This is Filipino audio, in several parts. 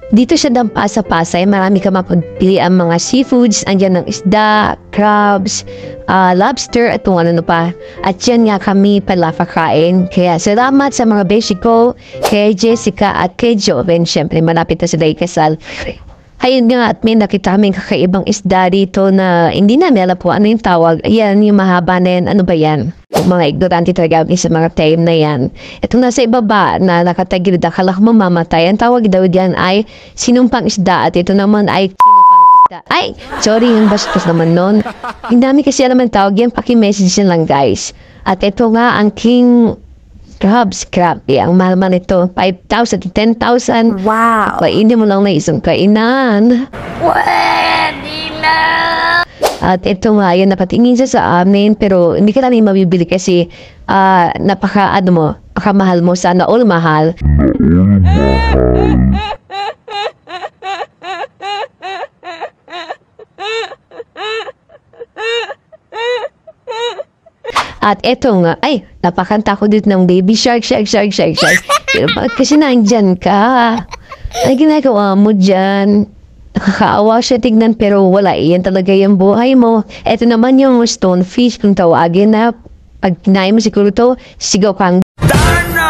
Dito siya dampa sa Pasay, marami ka mapagpili ang mga seafoods, andyan ng isda, crabs, lobster at kung ano pa. At yan nga kami pala kakain. Kaya salamat sa mga beshi ko, kay Jessica at kay Joven. Siyempre malapit na sila ikasal. Ayun nga at may nakita kaming kakaibang isda dito na hindi namin alam po ano yung tawag. Ayan yung mahaba na yan. Ano ba yan? Mga ignorante talaga sa mga time na yan. Ito nasa ibaba na nakatagilid, akala ko mamamatay. Ang tawag daw diyan ay sinumpang isda at ito naman ay sinumpang isda. Ay, sorry yung bastos naman nun. Hindi namin kasi alam ang tawag yan, paki-message lang guys. At ito nga ang king crabs, grabe. Ang mahal man ito, 5,000 to 10,000. Wow! Kainin mo lang na isang kainan. Pwede na! At ito nga, yan napatingin siya sa amin, pero hindi ka namin mabibili kasi napakamahal mo. Sana all mahal. At ito nga, ay, napakanta ko dito ng baby shark. Pero bakit kasi nandyan ka? Ay, ginagawa mo dyan? Nakakaawa siya tignan pero wala. Iyan talaga yung buhay mo. Ito naman yung stonefish kung tawagin na pag kinain mo siguro to, sigaw kang Darna!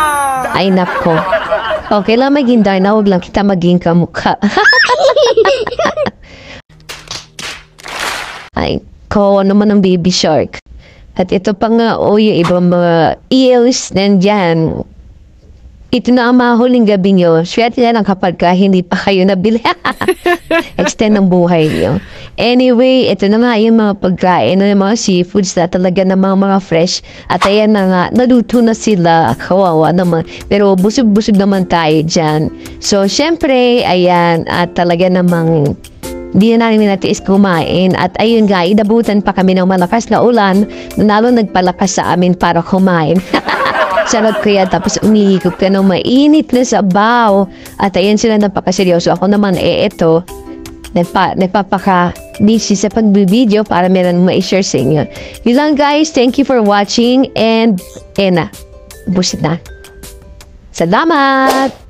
Ay, nako. Okay lang maging Darna, huwag lang kita maging kamukha. Ay, ko naman ang baby shark. At ito pa nga, yung ibang mga eels nandyan. Ito na ang mahuling gabi nyo. Swerte na lang kapag hindi pa kayo nabili. Extend ang buhay nyo. Anyway, ito na nga yung mga pagkain ng mga seafoods na talaga ng mga fresh. At ayan na nga, naluto na sila. Kawawa naman. Pero busog-busog naman tayo dyan. So, syempre, ayan, at talaga namang di na namin natiis kumain. At ayun nga, inabutan pa kami ng malakas na ulan. Nalo nagpalakas sa amin para kumain. Sarap kaya tapos umihigop ka ng mainit na sabaw. At ayan sila napakaseryoso. Ako naman eto, nagpapaka-busy sa pagbibideo para meron ma-share sa inyo. Yun lang guys, thank you for watching and busit na. Salamat!